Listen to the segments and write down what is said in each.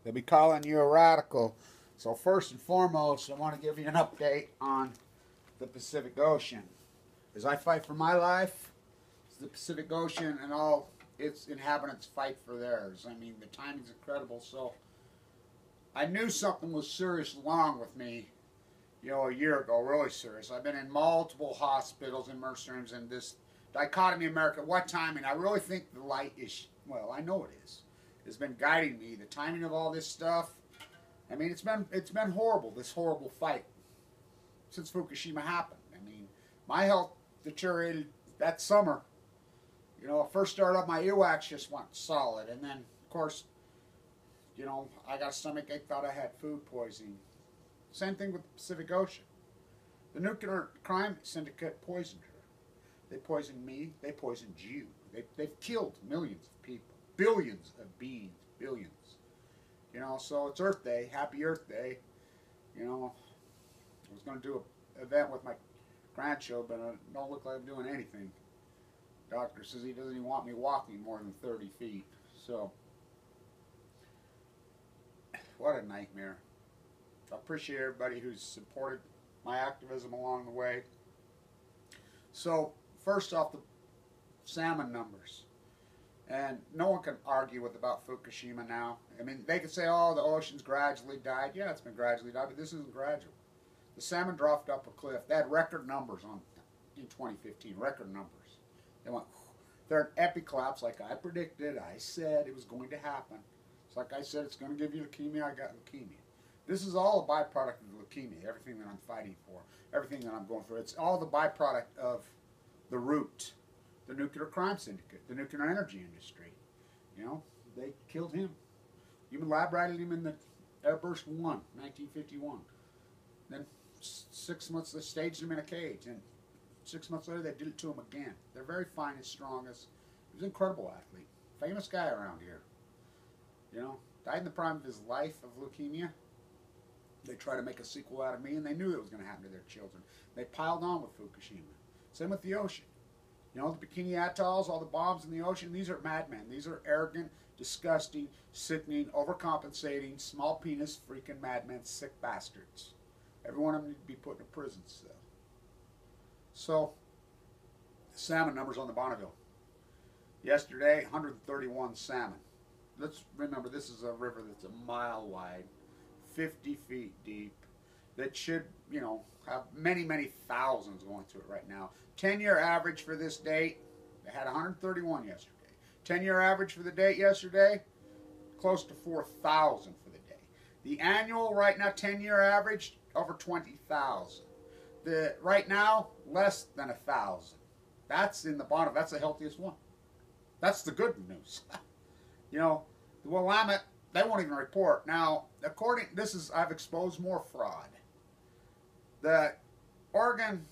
They'll be calling you a radical. So first and foremost, I want to give you an update on the Pacific Ocean. As I fight for my life, the Pacific Ocean and all its inhabitants fight for theirs. I mean, the timing's incredible. So I knew something was serious wrong with me, a year ago, really serious. I've been in multiple hospitals and emergency rooms, and this dichotomy in America, what timing? I really think the light is, well, I know it is. It's been guiding me. The timing of all this stuff. I mean, it's been horrible, this horrible fight since Fukushima happened. I mean, my health deteriorated that summer. I first started off, my earwax just went solid, and then, of course, I got a stomach ache, thought I had food poisoning. Same thing with the Pacific Ocean. The nuclear crime syndicate poisoned her. They poisoned me. They poisoned you. They've killed millions of people. Billions of beings. Billions. So it's Earth Day. Happy Earth Day. I was going to do an event with my grandchild, but I don't look like I'm doing anything. Doctor says he doesn't even want me walking more than 30 feet. So, what a nightmare. I appreciate everybody who's supported my activism along the way. So, first off, the salmon numbers. And no one can argue about Fukushima now. I mean, they could say, oh, the ocean's gradually died. Yeah, it's been gradually died, but this isn't gradual. The salmon dropped up a cliff. They had record numbers in 2015, record numbers. They went, they're an epic collapse like I predicted. I said it was going to happen. It's like I said, it's going to give you leukemia. I got leukemia. This is all a byproduct of leukemia, everything that I'm fighting for, everything that I'm going for. It's all the byproduct of the root, the nuclear crime syndicate, the nuclear energy industry. They killed him. Human lab rated him in the Airburst 1, 1951. Then 6 months, they staged him in a cage, and 6 months later, they did it to him again. They're very finest, strongest. He was an incredible athlete. Famous guy around here. Died in the prime of his life of leukemia. They tried to make a sequel out of me, and they knew it was going to happen to their children. They piled on with Fukushima. Same with the ocean. The Bikini Atolls, all the bombs in the ocean, these are madmen. These are arrogant, disgusting, sickening, overcompensating, small penis, freaking madmen, sick bastards. Every one of them need to be put in a prison cell. So, salmon numbers on the Bonneville. Yesterday, 131 salmon. Let's remember, this is a river that's a mile wide, 50 feet deep, that should, have many, many thousands going through it right now. 10-year average for this date, they had 131 yesterday. 10-year average for the date yesterday, close to 4,000 for the day. The annual right now, 10-year average, over 20,000. Right now, less than 1,000. That's in the bottom. That's the healthiest one. That's the good news. The Willamette, they won't even report. Now, I've exposed more fraud. The Oregon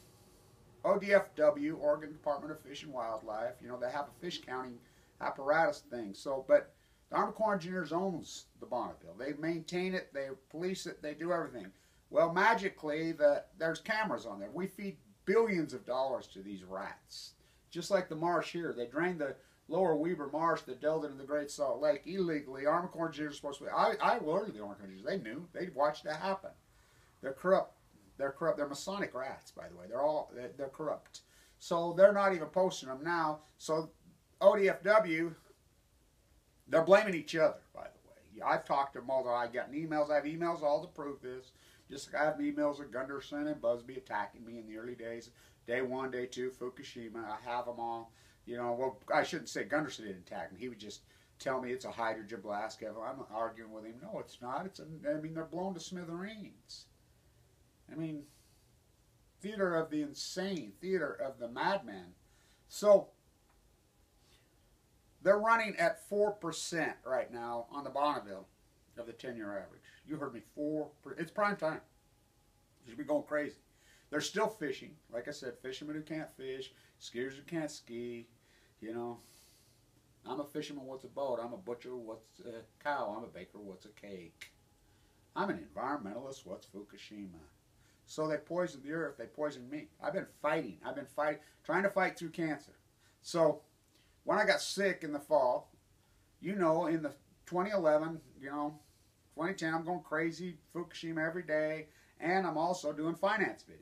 ODFW, Oregon Department of Fish and Wildlife, they have a fish counting apparatus thing. But the Army Corps of Engineers owns the Bonneville. They maintain it, they police it, they do everything. Well, magically, there's cameras on there. We feed billions of dollars to these rats. Just like the marsh here. They drained the lower Weber Marsh that delved into the Great Salt Lake illegally. Army Corps of Engineers are supposed to be. I alerted the Army Corps of Engineers. They knew. They watched that happen. They're corrupt. They're corrupt. They're Masonic rats, by the way. They're corrupt. So they're not even posting them now. So ODFW, they're blaming each other, by the way. I've talked to them all. I got emails. I have emails all to prove this. Just like I have emails of Gunderson and Busby attacking me in the early days. Day 1, day 2, Fukushima. I have them all. Well, I shouldn't say Gunderson didn't attack me. He would just tell me it's a hydrogen blast. I'm arguing with him. No, it's not. They're blown to smithereens. Theater of the insane, theater of the madman. So, they're running at 4% right now on the Bonneville of the 10-year average. You heard me, 4%. It's prime time. You should be going crazy. They're still fishing. Like I said, fishermen who can't fish, skiers who can't ski. I'm a fisherman, what's a boat? I'm a butcher, what's a cow? I'm a baker, what's a cake? I'm an environmentalist, what's Fukushima? So they poisoned the earth, they poisoned me. I've been fighting, trying to fight through cancer. So when I got sick in the fall, in the 2011, 2010, I'm going crazy, Fukushima every day, and I'm also doing finance videos.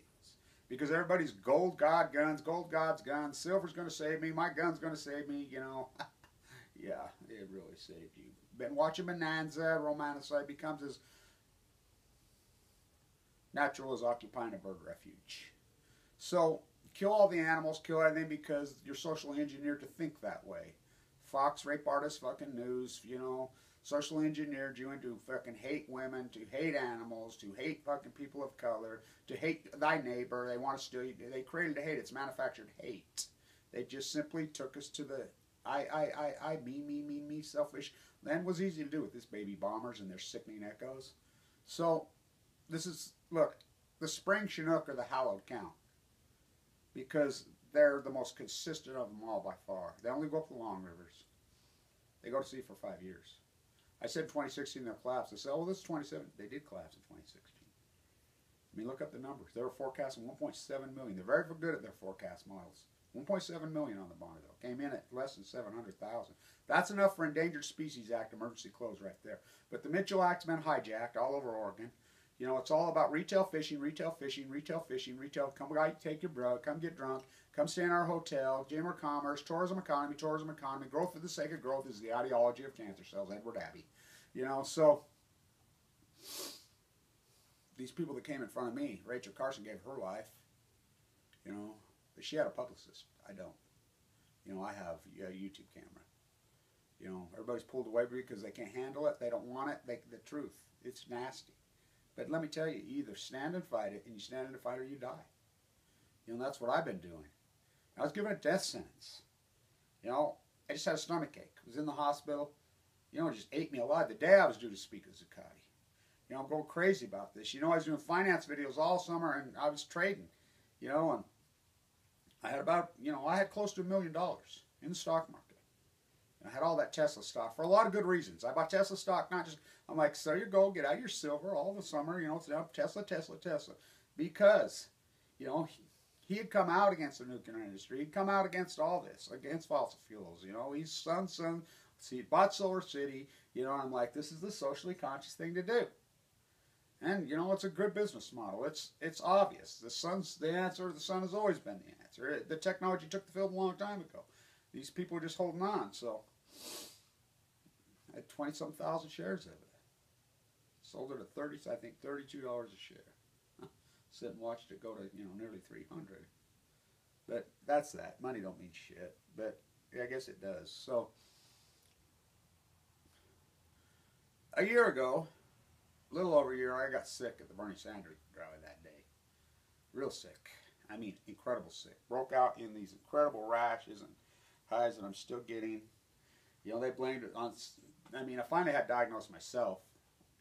Because everybody's gold god guns, gold god's guns, silver's going to save me, my gun's going to save me, you know. Yeah, it really saved you. Been watching Bonanza, romanticide becomes as natural as occupying a bird refuge. So, kill all the animals, kill everything because you're socially engineered to think that way. Fox, rape artists, fucking news, you know, socially engineered you into fucking hate women, to hate animals, to hate fucking people of color, to hate thy neighbor. They want to steal you. They created hate. It's manufactured hate. They just simply took us to the me, selfish. Then was easy to do with this baby bombers and their sickening echoes. So, this is, look, the spring Chinook are the hallowed count. Because they're the most consistent of them all by far. They only go up the long rivers. They go to sea for 5 years. I said 2016 they'll collapse. They said, oh, this is 2017. They did collapse in 2016. I mean, look up the numbers. They were forecasting 1.7 million. They're very good at their forecast models. 1.7 million on the Bonneville. Came in at less than 700,000. That's enough for Endangered Species Act emergency close right there. But the Mitchell Act's been hijacked all over Oregon. You know, it's all about retail fishing, retail fishing, retail fishing, retail. Come take your bro, come get drunk, come stay in our hotel, Jammer Commerce, tourism economy, growth for the sake of growth is the ideology of cancer cells, Edward Abbey. You know, so these people that came in front of me, Rachel Carson gave her life, you know, but she had a publicist. I don't. You know, I have a YouTube camera. You know, everybody's pulled away because they can't handle it, they don't want it, the truth, it's nasty. But let me tell you, you either stand and fight it, and you stand in the fight or you die. You know, that's what I've been doing. I was given a death sentence. You know, I just had a stomach ache. I was in the hospital. You know, it just ate me alive. The day I was due to speak at Zuccotti. You know, I'm going crazy about this. You know, I was doing finance videos all summer, and I was trading. You know, and I had about, you know, I had close to $1 million in the stock market. I had all that Tesla stock for a lot of good reasons. I bought Tesla stock, not just, I'm like, sell your gold, get out your silver, all the summer, you know, it's Tesla, Tesla, Tesla. Because, you know, he had come out against the nuclear industry. He'd come out against all this, against fossil fuels. You know, he's son, he bought Solar City, you know, and I'm like, this is the socially conscious thing to do. And, you know, it's a good business model. It's obvious. The sun's the answer. The sun has always been the answer. The technology took the field a long time ago. These people are just holding on, so I had 20-something thousand shares of it. Sold it at I think $32 a share. Sit and watched it go to, you know, nearly 300. But that's that. Money don't mean shit, but I guess it does. So a year ago, a little over a year, I got sick at the Bernie Sanders rally that day. Real sick. I mean, incredible sick. Broke out in these incredible rashes and highs that I'm still getting. You know, they blamed it on, I mean, I finally had diagnosed myself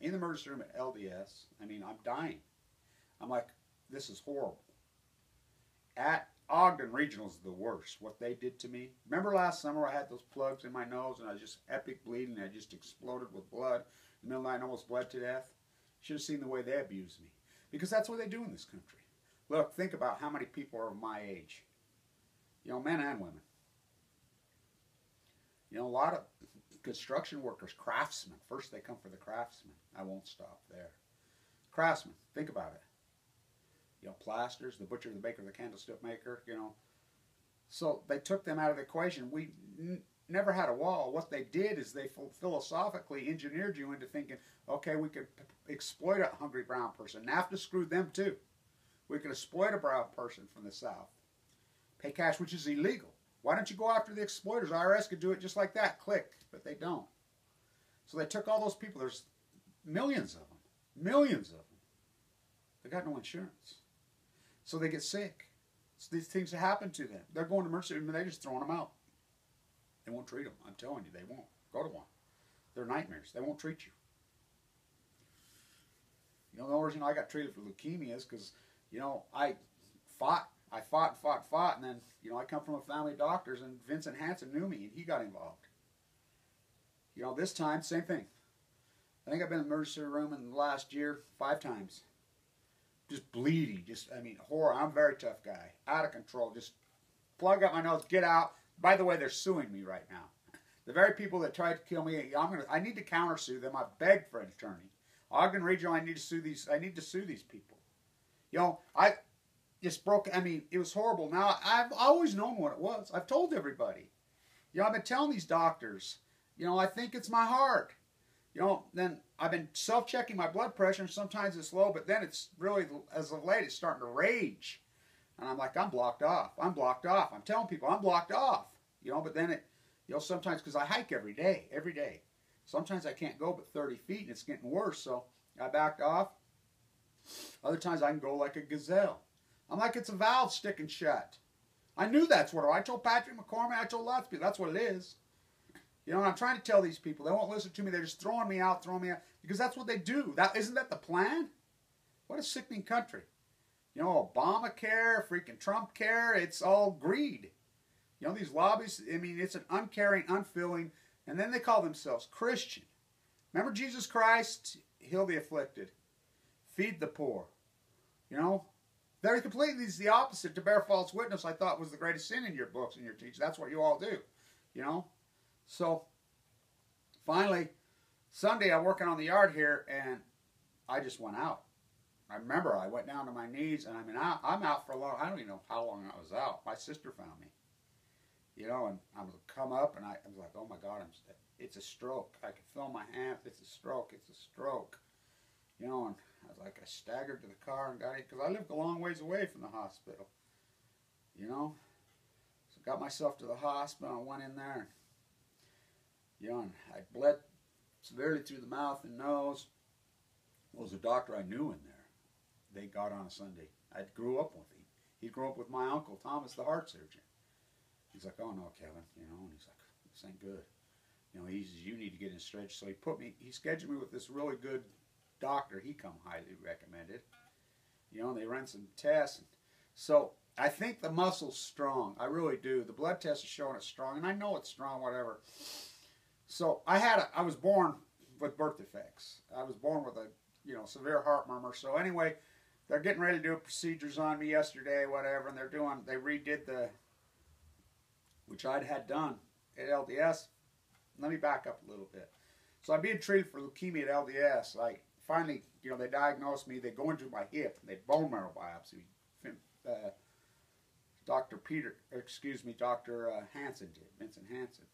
in the emergency room at LDS. I mean, I'm dying. I'm like, this is horrible. At Ogden Regional is the worst, what they did to me. Remember last summer I had those plugs in my nose and I was just epic bleeding and I just exploded with blood. In the middle of the night I almost bled to death. Should have seen the way they abused me. Because that's what they do in this country. Look, think about how many people are my age. You know, men and women. You know, a lot of construction workers, craftsmen. First they come for the craftsmen. I won't stop there. Craftsmen, think about it. You know, plasters, the butcher, the baker, the candlestick maker, you know. So they took them out of the equation. We never had a wall. What they did is they philosophically engineered you into thinking, okay, we could exploit a hungry brown person. NAFTA screwed them too. We could exploit a brown person from the South. Pay cash, which is illegal. Why don't you go after the exploiters? IRS could do it just like that. Click. But they don't. So they took all those people. There's millions of them. Millions of them. They got no insurance. So they get sick. So these things happen to them. They're going to emergency room and they're just throwing them out. They won't treat them. I'm telling you, they won't. Go to one. They're nightmares. They won't treat you. You know, the only reason I got treated for leukemia is because, you know, I fought, and then, you know, I come from a family of doctors, and Vincent Hansen knew me, and he got involved. You know, this time, same thing. I think I've been in the emergency room in the last year 5 times. Just bleeding, I mean, horror. I'm a very tough guy. Out of control. Just plug up my nose, get out. By the way, they're suing me right now. The very people that tried to kill me, I need to countersue them. I begged for an attorney. Ogden Regional, I need to sue these people. You know, I just broke. I mean, it was horrible. Now I've always known what it was. I've told everybody. You know, I've been telling these doctors. You know, I think it's my heart. You know, then I've been self-checking my blood pressure, and sometimes it's low, but then it's really, as of late, it's starting to rage. And I'm like, I'm blocked off. I'm blocked off. I'm telling people I'm blocked off. You know, but then it, you know, sometimes, because I hike every day. Sometimes I can't go but 30 feet, and it's getting worse, so I backed off. Other times I can go like a gazelle. I'm like, it's a valve sticking shut. I knew that's what I told Patrick McCormick. I told lots of people that's what it is. You know, and I'm trying to tell these people. They won't listen to me. They're just throwing me out, because that's what they do. Isn't that the plan? What a sickening country. You know, Obamacare, freaking Trump care, it's all greed. You know, these lobbies, I mean, it's an uncaring, unfilling, and then they call themselves Christian. Remember Jesus Christ? Heal the afflicted. Feed the poor. You know? They're completely the opposite. To bear false witness, I thought, was the greatest sin in your books and your teaching. That's what you all do. You know? So, finally, Sunday I'm working on the yard here, and I just went out. I remember I went down to my knees, and I'm out for a long, I don't even know how long I was out. My sister found me. You know, and I was come up, and I was like, oh my God, it's a stroke. I could feel my hands. It's a stroke. It's a stroke. You know, and I was like, I staggered to the car and got it, because I lived a long ways away from the hospital. You know, so got myself to the hospital. I went in there, and, you know, and I bled severely through the mouth and nose. There was a doctor I knew in there. They got on a Sunday. I grew up with him. He grew up with my uncle, Thomas, the heart surgeon. He's like, oh no, Kevin, you know, and he's like, this ain't good. You know, he says, you need to get in stretch. So he scheduled me with this really good doctor. He come highly recommended. You know, and they ran some tests. And so I think the muscle's strong. I really do. The blood test is showing it's strong, and I know it's strong, whatever. So I was born with birth defects. I was born with a, you know, severe heart murmur. So anyway, they're getting ready to do procedures on me yesterday, whatever, and they redid which I'd had done at LDS. Let me back up a little bit. So I'm being treated for leukemia at LDS. Finally, you know, they diagnosed me. They go into my hip. They bone marrow biopsy. Dr. Hansen did, Vincent Hansen.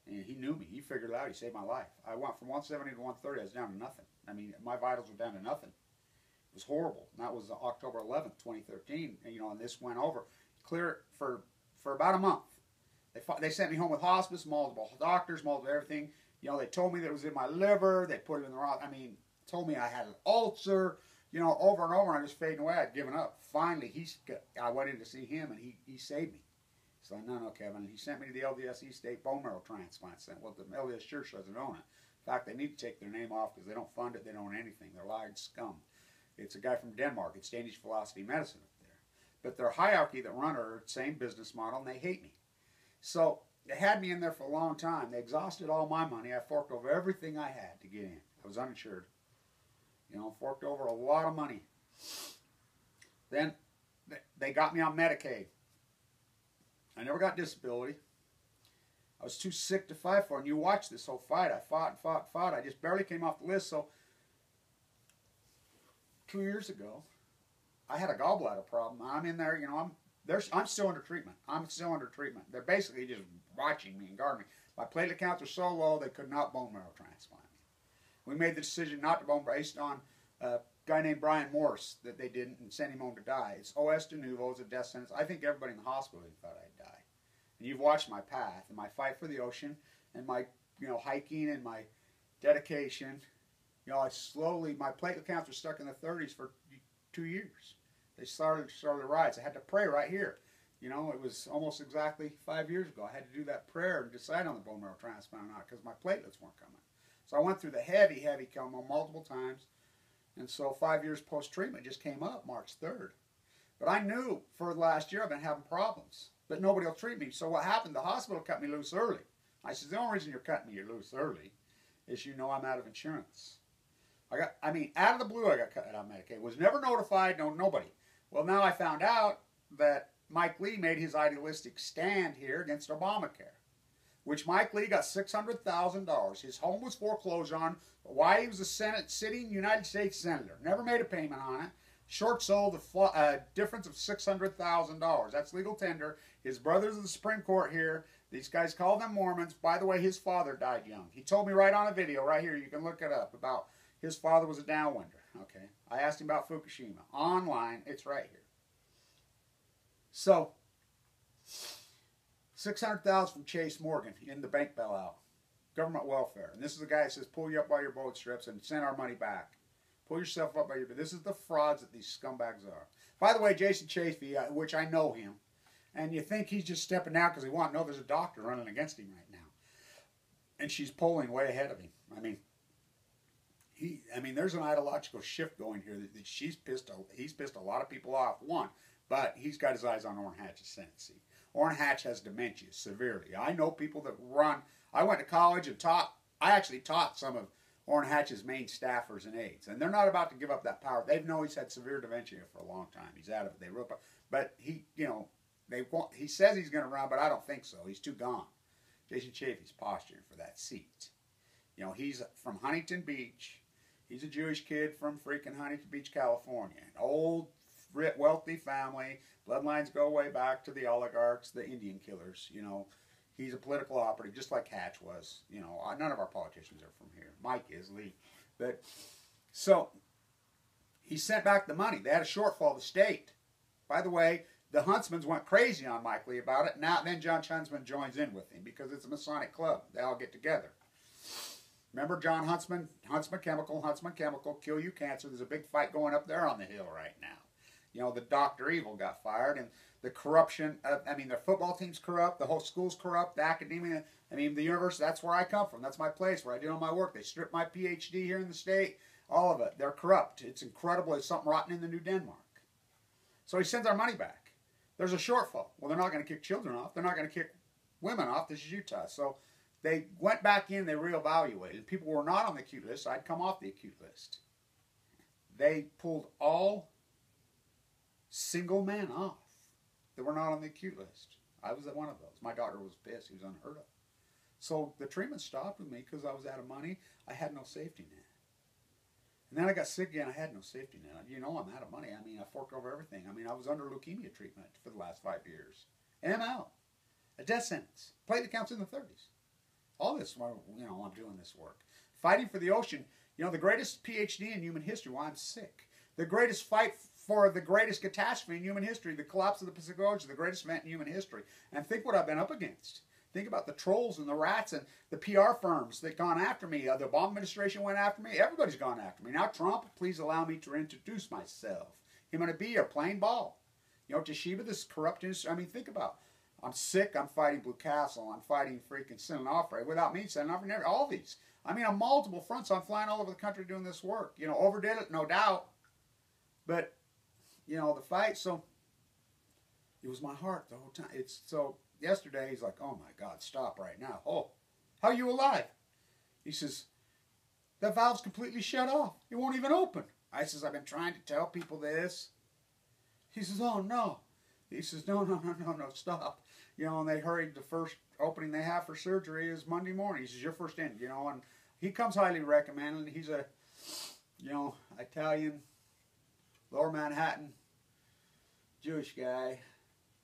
And he knew me. He figured it out. He saved my life. I went from 170 to 130. I was down to nothing. I mean, my vitals were down to nothing. It was horrible. And that was October 11th, 2013. And, you know, and this went over. Clear for about a month. They sent me home with hospice, multiple doctors, multiple everything. You know, they told me that it was in my liver. They put it in the wrong, told me I had an ulcer, you know, over and over, and I was fading away. I'd given up. Finally, I went in to see him, and he saved me. He's like, no, Kevin. And he sent me to the LDS East State bone marrow transplant center. Well, the LDS church doesn't own it. In fact, they need to take their name off because they don't fund it. They don't own anything. They're lying scum. It's a guy from Denmark. It's Danish philosophy medicine up there. But their hierarchy that run are the same business model, and they hate me. So they had me in there for a long time. They exhausted all my money. I forked over everything I had to get in. I was uninsured. You know, forked over a lot of money. Then they got me on Medicaid. I never got disability. I was too sick to fight for it. And you watch this whole fight. I fought. I just barely came off the list. So 2 years ago, I had a gallbladder problem. I'm in there, you know, I'm still under treatment. They're basically just watching me and guarding me. My platelet counts are so low they could not bone marrow transplant me. We made the decision not to bone based on a guy named Brian Morse that they didn't and sent him home to die. It's OS de novo, it's a death sentence. I think everybody in the hospital thought I'd die. And you've watched my path and my fight for the ocean and my, you know, hiking and my dedication. You know, my platelet counts were stuck in the 30s for 2 years. They started to rise. I had to pray right here. You know, it was almost exactly 5 years ago. I had to do that prayer and decide on the bone marrow transplant or not because my platelets weren't coming. So I went through the heavy chemo multiple times. And so 5 years post-treatment just came up March 3rd. But I knew for the last year I've been having problems. But nobody will treat me. So what happened, the hospital cut me loose early. I said, the only reason you're cutting me loose early is you know I'm out of insurance. Out of the blue I got cut out of Medicaid. Was never notified, nobody. Well, now I found out that Mike Lee made his idealistic stand here against Obamacare. which Mike Lee got $600,000. His home was foreclosed on while he was a sitting United States Senator. Never made a payment on it. Short sold a difference of $600,000. That's legal tender. His brother's in the Supreme Court here. These guys call them Mormons. By the way, his father died young. He told me right on a video right here. You can look it up about his father was a downwinder. Okay. I asked him about Fukushima. Online. It's right here. So, $600,000 from Chase Morgan in the bank bailout. Government welfare. And this is the guy that says, pull you up by your boat strips and send our money back. Pull yourself up by your... This is the frauds that these scumbags are. By the way, Jason Chafee, which I know him, and you think he's just stepping out because he wants... No, there's a doctor running against him right now. And she's polling way ahead of him. I mean, there's an ideological shift going here that he's pissed a lot of people off. One, but he's got his eyes on Orrin Hatch's sentencing. Orrin Hatch has dementia severely. I know people that run... I went to college and I actually taught some of Orrin Hatch's main staffers and aides. And they're not about to give up that power. They know he's had severe dementia for a long time. He's out of it. But he, he says he's going to run, but I don't think so. He's too gone. Jason Chafee's posturing for that seat. He's from Huntington Beach. He's a Jewish kid from freaking Huntington Beach, California. An old, wealthy family. Bloodlines go way back to the oligarchs, the Indian killers, He's a political operative, just like Hatch was. None of our politicians are from here. Mike is, Lee. But, so, he sent back the money. They had a shortfall, the state. By the way, the Huntsmans went crazy on Mike Lee about it. Then John Huntsman joins in with him because it's a Masonic club. They all get together. Remember John Huntsman? Huntsman Chemical, kill you cancer. There's a big fight going up there on the hill right now. The Dr. Evil got fired, and the corruption, their football team's corrupt, the whole school's corrupt, the academia, the university, that's where I come from. That's my place where I do all my work. They stripped my PhD here in the state, all of it. They're corrupt. It's incredible. It's something rotten in the New Denmark. So he sends our money back. There's a shortfall. Well, they're not going to kick children off. They're not going to kick women off. This is Utah. So they went back in, they reevaluated. People were not on the acute list. I'd come off the acute list. They pulled all single men off that were not on the acute list. I was at one of those. My doctor was pissed. He was unheard of. So the treatment stopped with me because I was out of money. I had no safety net. And then I got sick again. I had no safety net. I'm out of money. I forked over everything. I was under leukemia treatment for the last 5 years. And I'm out. A death sentence. Platelet counts in the 30s. All this while, I'm doing this work. Fighting for the ocean. The greatest PhD in human history while I'm sick. The greatest fight for the greatest catastrophe in human history, the collapse of the Pacific Ocean, the greatest event in human history. And think what I've been up against. Think about the trolls and the rats and the PR firms that gone after me. The Obama administration went after me. Everybody's gone after me. Now Trump, please allow me to introduce myself. I'm going to be here playing ball. Toshiba, this corrupt industry. Think about it. I'm sick. I'm fighting Blue Castle. I'm fighting freaking Sinanofre. Without me, Sinanofre, all these. On multiple fronts. I'm flying all over the country doing this work. Overdid it, no doubt. But the fight, so it was my heart the whole time. So yesterday he's like, oh my God, stop right now. Oh, how are you alive? He says, the valve's completely shut off. It won't even open. I says, I've been trying to tell people this. He says, oh no. He says, no, stop. And they hurried. The first opening they have for surgery is Monday morning. He says, your first in, and he comes highly recommended. He's a, Italian, Lower Manhattan, Jewish guy.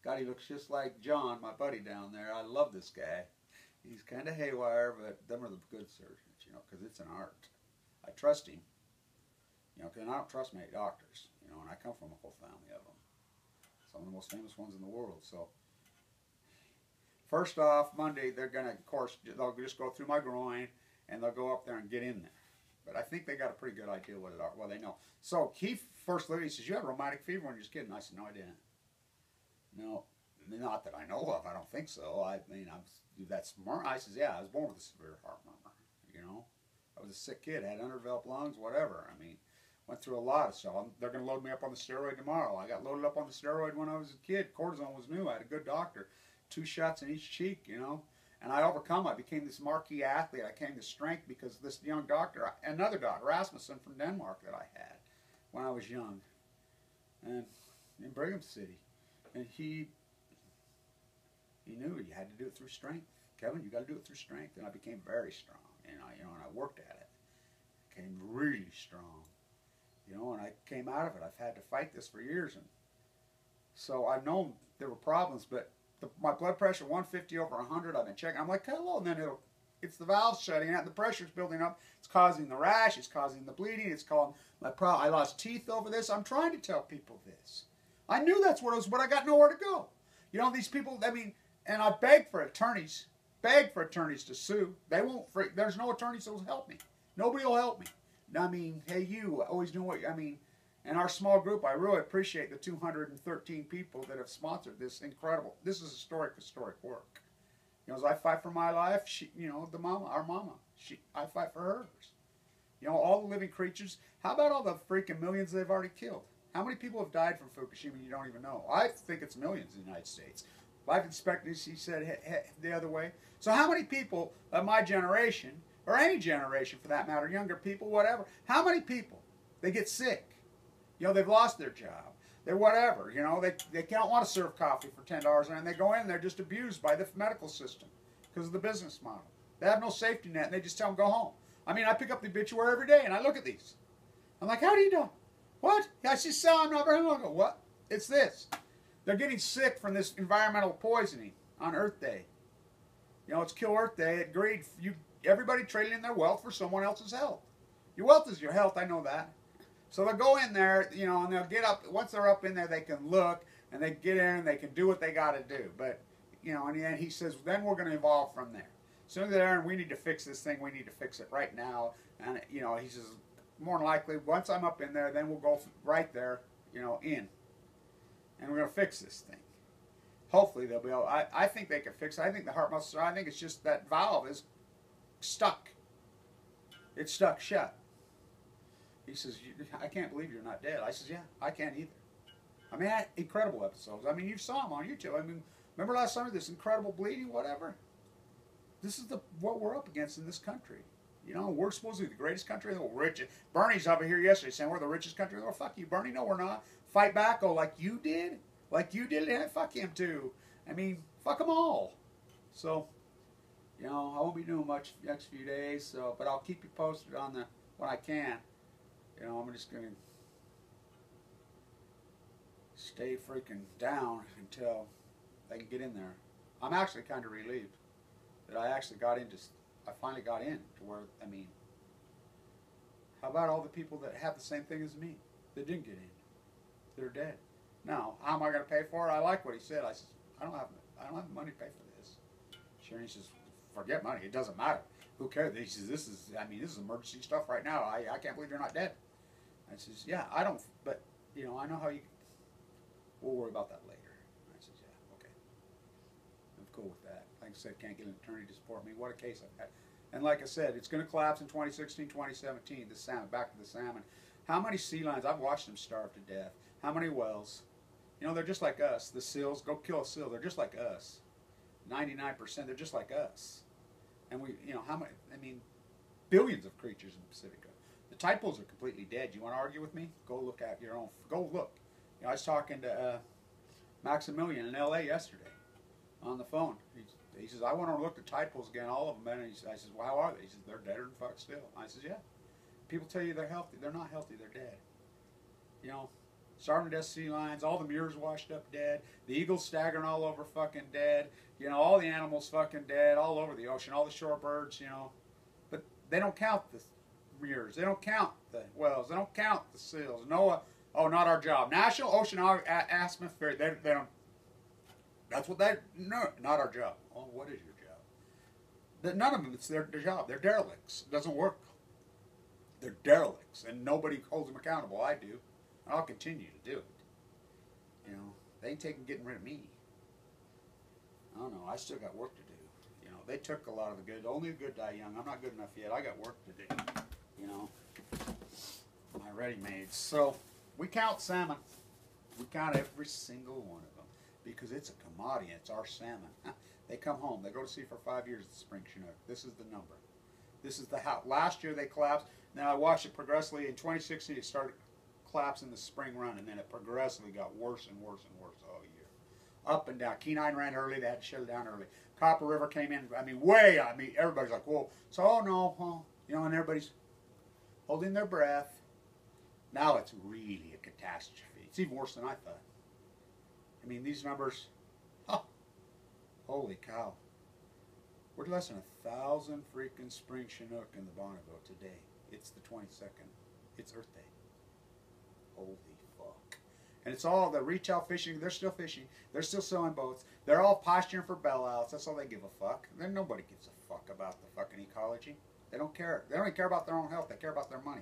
God, he looks just like John, my buddy down there. I love this guy. He's kind of haywire, but them are the good surgeons, because it's an art. I trust him, because I don't trust many doctors, and I come from a whole family of them. Some of the most famous ones in the world. So, first off, Monday, they're going to, of course, they'll just go through my groin, and they'll go up there and get in there. But I think they got a pretty good idea what it are. Well, they know. So Keith first looked, he says, you have rheumatic fever when you're just kidding. I said, no, I didn't. No, not that I know of. I don't think so. That's murmur. I says, yeah, I was born with a severe heart murmur. I was a sick kid, had underdeveloped lungs, whatever. Went through a lot of stuff. They're going to load me up on the steroid tomorrow. I got loaded up on the steroid when I was a kid. Cortisone was new. I had a good doctor. 2 shots in each cheek, And I overcome. I became this marquee athlete. I came to strength because this young doctor, another doctor, Rasmussen from Denmark that I had when I was young, and in Brigham City, and he knew you had to do it through strength. Kevin, you got to do it through strength. And I became very strong. And I worked at it. Became really strong. And I came out of it. I've had to fight this for years. And so I've known there were problems, but my blood pressure 150 over 100. I've been checking. I'm like, hello, and then it's the valves shutting out, and the pressure's building up. It's causing the rash. It's causing the bleeding. It's causing my problem. I lost teeth over this. I'm trying to tell people this. I knew that's what it was, but I got nowhere to go. These people. I mean, and I begged for attorneys to sue. They won't. There's no attorneys that will help me. Nobody will help me. I mean, hey, you always doing what? I mean. In our small group, I really appreciate the 213 people that have sponsored this incredible. This is historic work. As I fight for my life, our mama, I fight for hers. All the living creatures. How about all the freaking millions they've already killed? How many people have died from Fukushima? You don't even know. I think it's millions in the United States. Life expectancy said the other way. So how many people of my generation, or any generation for that matter, younger people, whatever, how many people, they get sick? They've lost their job. They're whatever. They don't want to serve coffee for $10 and they go in, they're just abused by the medical system because of the business model. They have no safety net and they just tell them go home. I mean, I pick up the obituary every day and I look at these. I'm like, how do you do? What? I see I'm not very long. I go, what? It's this. They're getting sick from this environmental poisoning on Earth Day. It's Kill Earth Day. It greed. Everybody trading in their wealth for someone else's health. Your wealth is your health. I know that. So they'll go in there, and they'll get up. Once they're up in there, they can look, and they get in, and they can do what they got to do. But, and he says, then we're going to evolve from there. As soon as they're there, and we need to fix this thing, we need to fix it right now. And, he says, more than likely, once I'm up in there, then we'll go right there, in. And we're going to fix this thing. Hopefully they'll be able, I think they can fix it. I think the heart muscle, I think it's just that valve is stuck. It's stuck shut. He says, I can't believe you're not dead. I says, yeah, I can't either. I mean, incredible episodes. I mean, you saw them on YouTube. I mean, remember last summer, this incredible bleeding, whatever? This is what we're up against in this country. We're supposed to be the greatest country in the world. Richest. Bernie's over here yesterday saying we're the richest country in the world. Fuck you, Bernie. No, we're not. Fight back. Oh, like you did? Like you did? Yeah, fuck him, too. I mean, fuck them all. So, I won't be doing much the next few days, but I'll keep you posted on when I can. I'm just going to stay freaking down until they can get in there. I'm actually kind of relieved that I finally got in to where, I mean, how about all the people that have the same thing as me that didn't get in? They're dead. Now, how am I going to pay for it? I like what he said. I said, I don't have the money to pay for this. Sure, he says, forget money. It doesn't matter. Who cares? He says, this is emergency stuff right now. I can't believe you're not dead. I says, yeah, I don't, but, I know how we'll worry about that later. I says, yeah, okay. I'm cool with that. Like I said, can't get an attorney to support me. What a case I've had. And like I said, it's going to collapse in 2016, 2017, the salmon, back to the salmon. How many sea lions, I've watched them starve to death. How many whales? They're just like us. The seals, go kill a seal, they're just like us. 99%, they're just like us. And how many, billions of creatures in the Pacific. The tadpoles are completely dead. You want to argue with me? Go look at your own. Go look. I was talking to Maximilian in L.A. yesterday on the phone. He says, I want to look at tadpoles again, all of them. And I says, well, how are they? He says, they're deader than fuck still. I says, yeah. People tell you they're healthy. They're not healthy. They're dead. Starving to death sea lions, all the mures washed up dead, the eagles staggering all over fucking dead, all the animals fucking dead, all over the ocean, all the shorebirds, But they don't count the mures. They don't count the whales. They don't count the seals. NOAA, not our job. National Oceanography Atmosphere, they don't. That's what no, not our job. Oh, what is your job? None of them, it's their job. They're derelicts. It doesn't work. They're derelicts, and nobody holds them accountable. I do. And I'll continue to do it. They ain't getting rid of me. I don't know. I still got work to do. They took a lot of the good. Only the good die young. I'm not good enough yet. I got work to do. My ready-mades. So we count salmon. We count every single one of them because it's a commodity. It's our salmon. They come home. They go to sea for 5 years at the spring Chinook. This is the number. This is the how. Last year they collapsed. Now I watched it progressively. In 2016 it started collapsing the spring run, and then it progressively got worse and worse and worse all year. Up and down. Kenine ran early. They had to shut it down early. Copper River came in, I mean, way, I mean, everybody's like, whoa. So, oh no, well, you know, and everybody's holding their breath. Now it's really a catastrophe. It's even worse than I thought. I mean, these numbers, oh, holy cow. We're less than 1,000 freaking spring Chinook in the Bonneville today. It's the 22nd. It's Earth Day. Holy fuck. And it's all the retail fishing. They're still fishing. They're still selling boats. They're all posturing for bailouts. That's all they give a fuck. Then nobody gives a fuck about the fucking ecology. They don't care. They don't even care about their own health. They care about their money.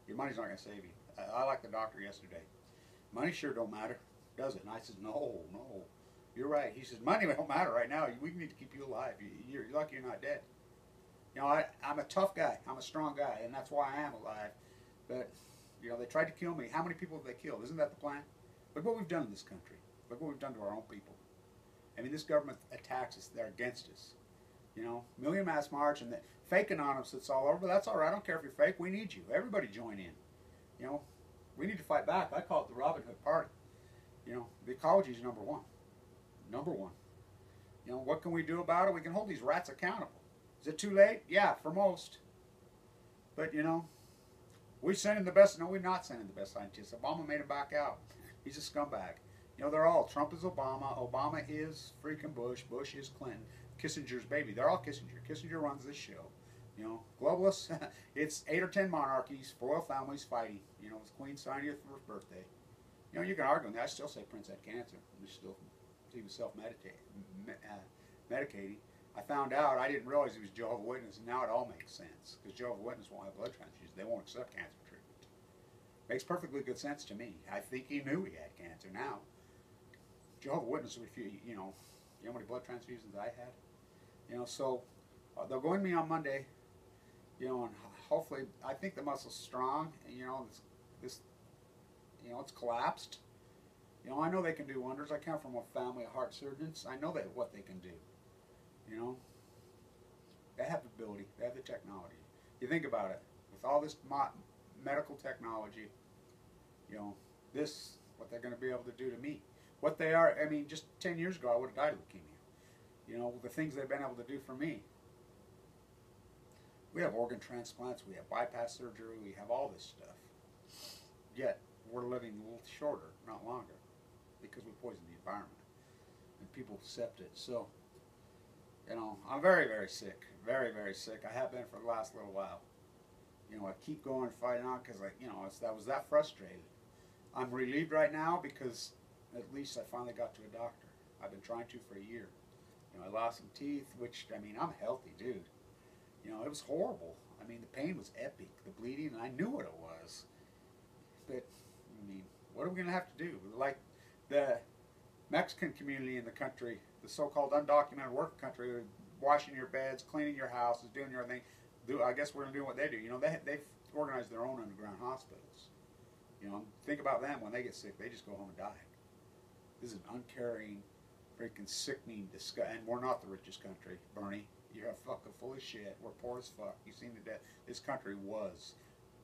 Your money's not going to save you. I like the doctor yesterday. Money sure don't matter, does it? And I said, no. You're right. He says, money don't matter right now. We need to keep you alive. You're lucky you're not dead. You know, I'm a tough guy. I'm a strong guy, and that's why I am alive. But, you know, they tried to kill me. How many people have they killed? Isn't that the plan? Look what we've done in this country. Look what we've done to our own people. I mean, this government attacks us. They're against us. You know, Million Mass March and the fake anonymous that's all over. But that's all right. I don't care if you're fake. We need you. Everybody join in. You know, we need to fight back. I call it the Robin Hood Party. You know, the ecology is number one. Number one. You know, what can we do about it? We can hold these rats accountable. Is it too late? Yeah, for most. But, you know, we're sending the best. No, we're not sending the best scientists. Obama made him back out. He's a scumbag. You know, they're all. Trump is Obama. Obama is freaking Bush. Bush is Clinton. Kissinger's baby. They're all Kissinger. Kissinger runs this show. You know, globalists, it's 8 or 10 monarchies, royal families fighting. You know, it's Queen signing her first birthday. You know, you can argue on that. I still say Prince had cancer. He was self-medicating. I found out, I didn't realize he was Jehovah's Witness, and now it all makes sense. Because Jehovah's Witness won't have blood transfusions. They won't accept cancer treatment. Makes perfectly good sense to me. I think he knew he had cancer now. Jehovah's Witness, you know how many blood transfusions I had? You know, so they'll go in me on Monday, you know, and hopefully, I think the muscle's strong. And, you know, you know, it's collapsed. You know, I know they can do wonders. I come from a family of heart surgeons. I know what they can do. You know, they have the ability. They have the technology. You think about it. With all this medical technology, you know, what they're going to be able to do to me. What they are, I mean, just 10 years ago, I would have died of leukemia. You know, the things they've been able to do for me. We have organ transplants. We have bypass surgery. We have all this stuff. Yet, we're living a little shorter, not longer, because we poison the environment. And people accept it. So, you know, I'm very, very sick. Very, very sick. I have been for the last little while. You know, I keep going fighting on because, you know, I was that frustrated. I'm relieved right now because at least I finally got to a doctor. I've been trying to for a year. You know, I lost some teeth, which, I mean, I'm a healthy dude. You know, it was horrible. I mean, the pain was epic. The bleeding, and I knew what it was. But, I mean, what are we going to have to do? Like the Mexican community in the country, the so-called undocumented worker country, washing your beds, cleaning your houses, doing your thing. I guess we're going to do what they do. You know, they've organized their own underground hospitals. You know, think about them. When they get sick, they just go home and die. This is an uncaring, freaking sickening disgust. And we're not the richest country, Bernie. You're fucking full of shit. We're poor as fuck. You've seen the death. This country was.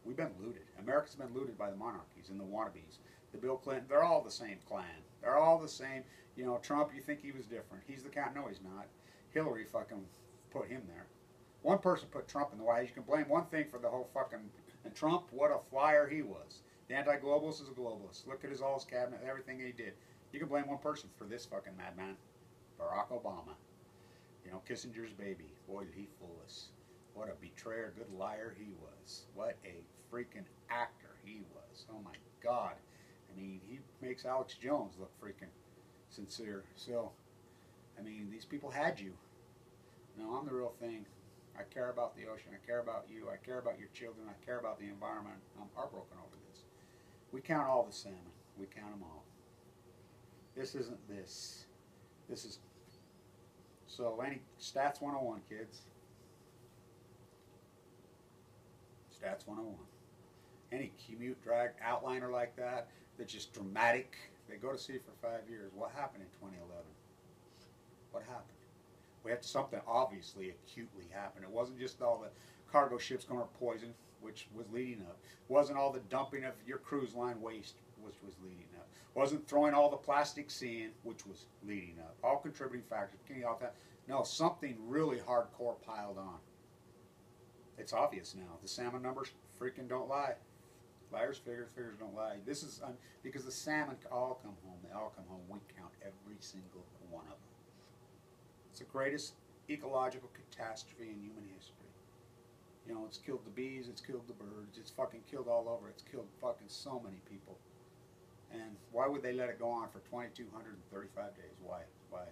We've been looted. America's been looted by the monarchies and the wannabes. The Bill Clinton, they're all the same clan. They're all the same. You know, Trump, you think he was different. He's the count. No, he's not. Hillary fucking put him there. One person put Trump in the White House. You can blame one thing for the whole fucking... And Trump, what a flyer he was. The anti-globalist is a globalist. Look at all his cabinet, everything he did. You can blame one person for this fucking madman. Barack Obama. You know, Kissinger's baby. Boy, did he fool us. What a betrayer, good liar he was. What a freaking actor he was. Oh my God. I mean, he makes Alex Jones look freaking sincere. So, I mean, these people had you. No, I'm the real thing. I care about the ocean. I care about you. I care about your children. I care about the environment. I'm heartbroken over this. We count all the salmon. We count them all. This isn't this. This is... So, any Stats 101, kids. Stats 101. Any commute drag outliner like that, that's just dramatic, they go to sea for 5 years. What happened in 2011? What happened? We had something obviously acutely happen. It wasn't just all the cargo ships going to poison, which was leading up. It wasn't all the dumping of your cruise line waste, which was leading up. It wasn't throwing all the plastic sea in, which was leading up. All contributing factors. No, something really hardcore piled on. It's obvious now. The salmon numbers freaking don't lie. Liars, figures don't lie. This is because the salmon all come home. They all come home. We count every single one of them. It's the greatest ecological catastrophe in human history. You know, it's killed the bees, it's killed the birds, it's fucking killed all over. It's killed fucking so many people. And why would they let it go on for 2,235 days? Why? Why?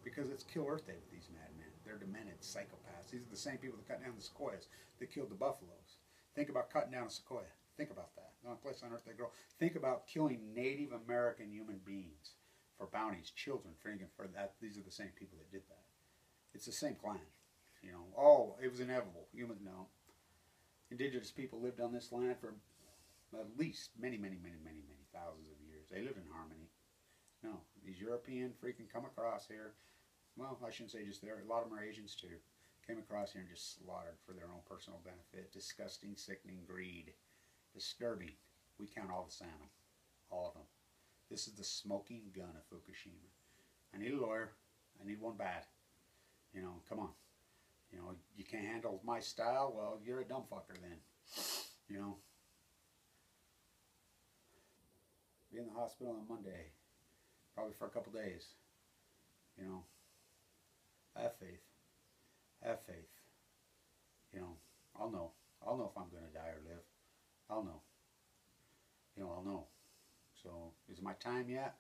Because it's Kill Earth Day with these madmen. They're demented psychopaths. These are the same people that cut down the sequoias that killed the buffaloes. Think about cutting down a sequoia. Think about that. The only place on earth they grow. Think about killing Native American human beings for bounties, children, for that. These are the same people that did that. It's the same clan. You know, oh, it was inevitable. Humans know. Indigenous people lived on this land for at least many thousands of years. They lived in harmony. No, these European freaking come across here. Well, I shouldn't say just there. A lot of them are Asians too. Came across here and just slaughtered for their own personal benefit. Disgusting, sickening greed. Disturbing. We count all the salmon. All of them. This is the smoking gun of Fukushima. I need a lawyer. I need one bad. You know, come on. You know, you can't handle my style? Well, you're a dumb fucker then. You know. Be in the hospital on Monday. Probably for a couple days. You know. Have faith. Have faith. You know, I'll know. I'll know if I'm going to die or live. I'll know. You know, I'll know. So, is it my time yet?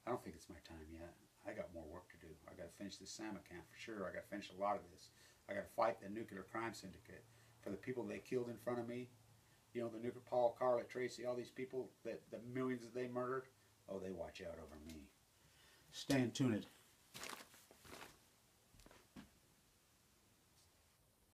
I don't think it's my time yet. I got more work to do. I got to finish this salmon camp for sure. I got to finish a lot of this. I got to fight the nuclear crime syndicate for the people they killed in front of me. You know, the nuclear Paul, Carla, Tracy, all these people, that the millions that they murdered. Oh, they watch out over me. Stay tuned.